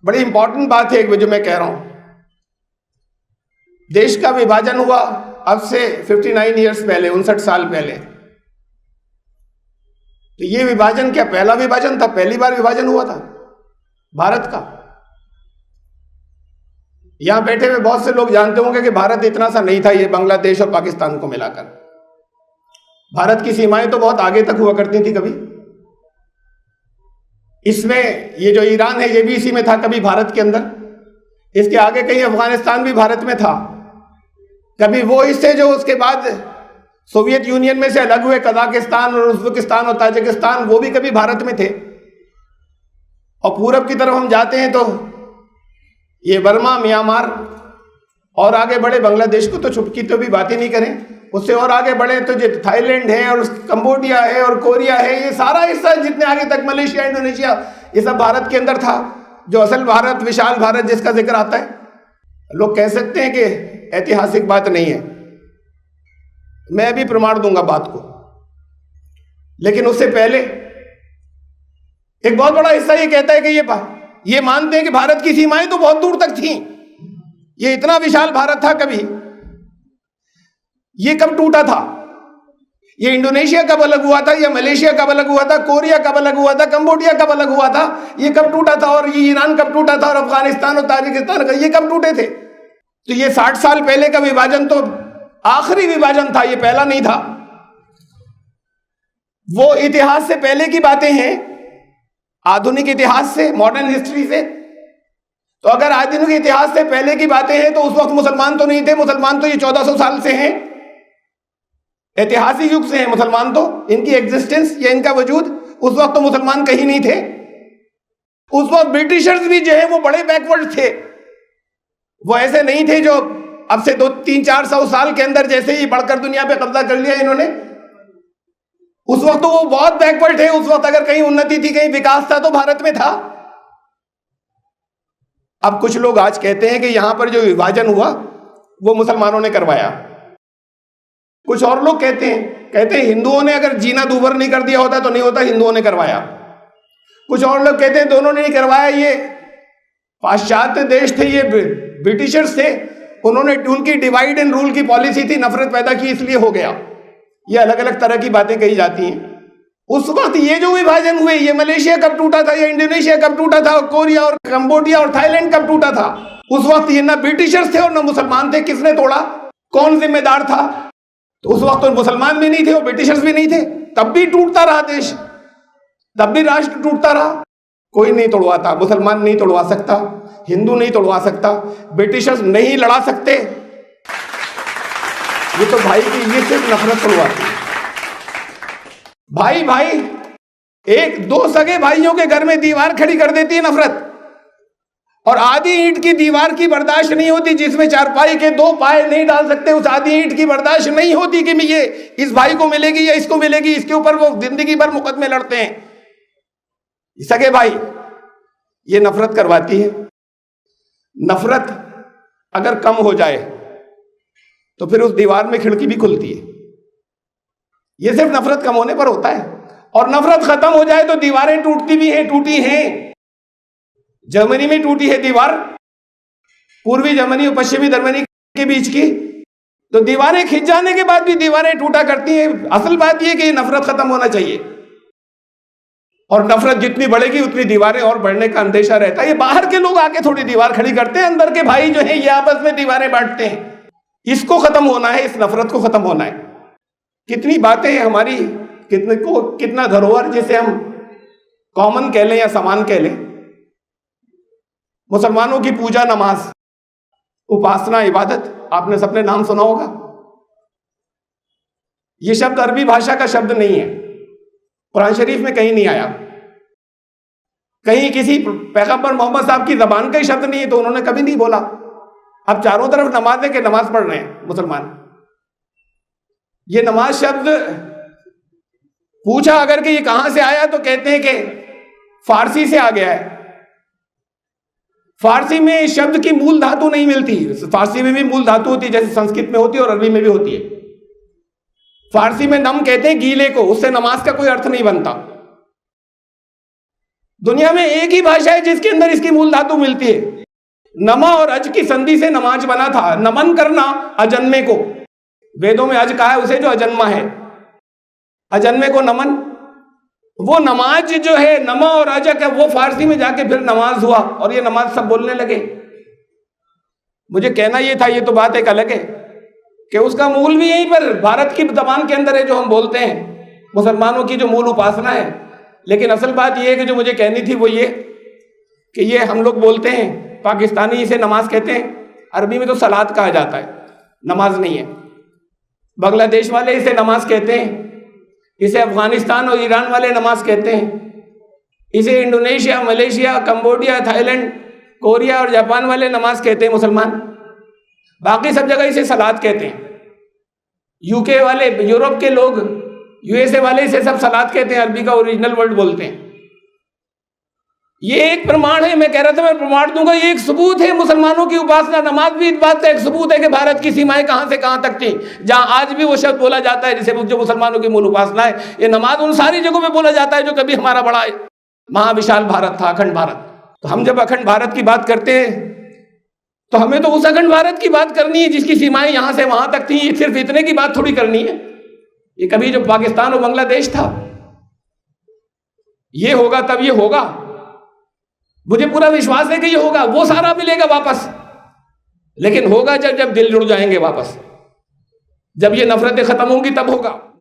बड़ी इंपॉर्टेंट बात है एक जो मैं कह रहा हूं। देश का विभाजन हुआ अब से 59 ईयर्स पहले, 59 साल पहले। तो ये विभाजन क्या पहला विभाजन था? पहली बार विभाजन हुआ था भारत का। यहां बैठे हुए बहुत से लोग जानते होंगे कि भारत इतना सा नहीं था, ये बांग्लादेश और पाकिस्तान को मिलाकर। भारत की सीमाएं तो बहुत आगे तक हुआ करती थी। कभी इसमें ये जो ईरान है ये भी इसी में था कभी भारत के अंदर। इसके आगे कहीं अफगानिस्तान भी भारत में था। कभी वो हिस्से जो उसके बाद सोवियत यूनियन में से अलग हुए, कजाकिस्तान और उज्बेकिस्तान और ताजिकिस्तान, वो भी कभी भारत में थे। और पूरब की तरफ हम जाते हैं तो ये बर्मा, म्यांमार, और आगे बढ़े बांग्लादेश को तो छुटकी तो भी बात ही नहीं करें। उससे और आगे बढ़े तो जो थाईलैंड है और कंबोडिया है और कोरिया है, ये सारा हिस्सा जितने आगे तक, मलेशिया, इंडोनेशिया, ये सब भारत के अंदर था। जो असल भारत, विशाल भारत जिसका जिक्र आता है, लोग कह सकते हैं कि ऐतिहासिक बात नहीं है, मैं भी प्रमाण दूंगा बात को। लेकिन उससे पहले एक बहुत बड़ा हिस्सा ये कहता है कि ये मानते हैं कि भारत की सीमाएं तो बहुत दूर तक थीं। ये इतना विशाल भारत था कभी, ये कब टूटा था? ये इंडोनेशिया कब अलग हुआ था, या मलेशिया कब अलग हुआ था, कोरिया कब अलग हुआ था, कंबोडिया कब अलग हुआ था, ये कब टूटा था? और ये ईरान कब टूटा था, और अफगानिस्तान और ताजिकिस्तान का ये कब टूटे थे? तो ये 60 साल पहले का विभाजन तो आखिरी विभाजन था, ये पहला नहीं था। वो इतिहास से पहले की बातें हैं, आधुनिक इतिहास से, मॉडर्न हिस्ट्री से। तो अगर आधुनिक इतिहास से पहले की बातें हैं तो उस वक्त मुसलमान तो नहीं थे। मुसलमान तो ये 1400 साल से हैं, ऐतिहासिक युग से हैं मुसलमान। तो इनकी एग्जिस्टेंस या इनका वजूद, उस वक्त तो मुसलमान कहीं नहीं थे। उस वक्त ब्रिटिशर्स भी जो है वो बड़े बैकवर्ड थे। वो ऐसे नहीं थे जो अब से 200-300-400 साल के अंदर जैसे ही बढ़कर दुनिया पे कब्जा कर लिया इन्होंने। उस वक्त तो वो बहुत बैकवर्ड थे। उस वक्त अगर कहीं उन्नति थी, कहीं विकास था, तो भारत में था। अब कुछ लोग आज कहते हैं कि यहां पर जो विभाजन हुआ वो मुसलमानों ने करवाया। कुछ और लोग कहते हैं हिंदुओं ने अगर जीना दूभर नहीं कर दिया होता तो नहीं होता, हिंदुओं ने करवाया। कुछ और लोग कहते हैं दोनों ने नहीं करवाया, ये पाश्चात्य देश थे, ये ब्रिटिशर्स थे, उन्होंने, उनकी डिवाइड एंड रूल की पॉलिसी थी, नफरत पैदा की, इसलिए हो गया। ये अलग अलग तरह की बातें कही जाती हैं। उस वक्त ये जो विभाजन हुए, ये मलेशिया कब टूटा था, या इंडोनेशिया कब टूटा था, और कोरिया और कंबोडिया और थाईलैंड कब टूटा था, उस वक्त ये ना ब्रिटिशर्स थे और ना मुसलमान थे। किसने तोड़ा? कौन जिम्मेदार था? तो उस वक्त तो मुसलमान भी नहीं थे और ब्रिटिशर्स भी नहीं थे, तब भी टूटता रहा देश, तब भी राष्ट्र टूटता रहा। कोई नहीं तोड़वाता, मुसलमान नहीं तोड़वा सकता, हिंदू नहीं तोड़वा सकता, ब्रिटिशर्स नहीं लड़ा सकते। ये तो भाई की ये सिर्फ नफरत तोड़वाती है। भाई भाई, एक दो सगे भाइयों के घर में दीवार खड़ी कर देती है नफरत। और आधी ईंट की दीवार की बर्दाश्त नहीं होती, जिसमें चारपाई के 2 पाए नहीं डाल सकते, उस आधी ईंट की बर्दाश्त नहीं होती कि ये इस भाई को मिलेगी या इसको मिलेगी। इसके ऊपर वो जिंदगी भर मुकदमे लड़ते हैं। सगे भाई, ये नफरत करवाती है। नफरत अगर कम हो जाए तो फिर उस दीवार में खिड़की भी खुलती है। ये सिर्फ नफरत कम होने पर होता है। और नफरत खत्म हो जाए तो दीवारें टूटती भी हैं, टूटी हैं। जर्मनी में टूटी है दीवार, पूर्वी जर्मनी और पश्चिमी जर्मनी के बीच की। तो दीवारें खिंच जाने के बाद भी दीवारें टूटा करती हैं। असल बात यह कि ये नफरत खत्म होना चाहिए। और नफरत जितनी बढ़ेगी उतनी दीवारें और बढ़ने का अंदेशा रहता है। ये बाहर के लोग आके थोड़ी दीवार खड़ी करते हैं, अंदर के भाई जो है ये आपस में दीवारें बांटते हैं। इसको खत्म होना है, इस नफरत को खत्म होना है। कितनी बातें हैं हमारी, कितना धरोहर जिसे हम कॉमन कह लें या समान कह लें। मुसलमानों की पूजा, नमाज, उपासना, इबादत, आपने सबने नाम सुना होगा। यह शब्द अरबी भाषा का शब्द नहीं है, कुरान शरीफ में कहीं नहीं आया, कहीं किसी पैगंबर मोहम्मद साहब की जबान का ही शब्द नहीं है, तो उन्होंने कभी नहीं बोला। अब चारों तरफ नमाज है कि नमाज पढ़ रहे हैं मुसलमान। ये नमाज शब्द पूछा अगर कि ये कहां से आया, तो कहते हैं कि फारसी से आ गया है। फारसी में इस शब्द की मूल धातु नहीं मिलती। फारसी में भी मूल धातु होती है जैसे संस्कृत में होती है और अरबी में भी होती है। फारसी में नम कहते हैं गीले को, उससे नमाज का कोई अर्थ नहीं बनता। दुनिया में एक ही भाषा है जिसके अंदर इसकी मूल धातु मिलती है। नमा और अज की संधि से नमाज बना था, नमन करना अजन्मे को। वेदों में अज कहा है उसे जो अजन्मा है, अजन्मे को नमन। वो नमाज जो है, नमा और अजक है, वो फारसी में जाके फिर नमाज हुआ और ये नमाज सब बोलने लगे। मुझे कहना ये था, ये तो बात एक अलग है कि उसका मूल भी यहीं पर भारत की जबान के अंदर है जो हम बोलते हैं, मुसलमानों की जो मूल उपासना है। लेकिन असल बात ये है कि जो मुझे कहनी थी वो ये कि ये हम लोग बोलते हैं, पाकिस्तानी इसे नमाज कहते हैं, अरबी में तो सलात कहा जाता है, नमाज नहीं है। बांग्लादेश वाले इसे नमाज कहते हैं, इसे अफगानिस्तान और ईरान वाले नमाज कहते हैं, इसे Indonesia, Malaysia, Cambodia, Thailand, Korea और जापान वाले नमाज कहते हैं मुसलमान। बाकी सब जगह इसे सलात कहते हैं। यूके वाले, यूरोप के लोग, यूएसए वाले इसे सब सलात कहते हैं, अरबी का ओरिजिनल वर्ड बोलते हैं। ये एक प्रमाण है, मैं कह रहा था मैं प्रमाण दूंगा, ये एक सबूत है मुसलमानों की उपासना। नमाज भी इस बात का एक सबूत है कि भारत की सीमाएं कहां से कहां तक थी। जहां आज भी वो शब्द बोला जाता है जिसे जो मुसलमानों की मूल उपासना है, ये नमाज उन सारी जगहों में बोला जाता है जो कभी हमारा बड़ा महाविशाल भारत था, अखंड भारत। तो हम जब अखंड भारत की बात करते हैं तो हमें तो उस अखंड भारत की बात करनी है जिसकी सीमाएं यहां से वहां तक थी। ये सिर्फ इतने की बात थोड़ी करनी है। ये कभी जो पाकिस्तान और बांग्लादेश था, ये होगा तब ये होगा, मुझे पूरा विश्वास है कि ये होगा, वो सारा मिलेगा वापस। लेकिन होगा जब दिल जुड़ जाएंगे वापस, जब ये नफरतें खत्म होंगी तब होगा।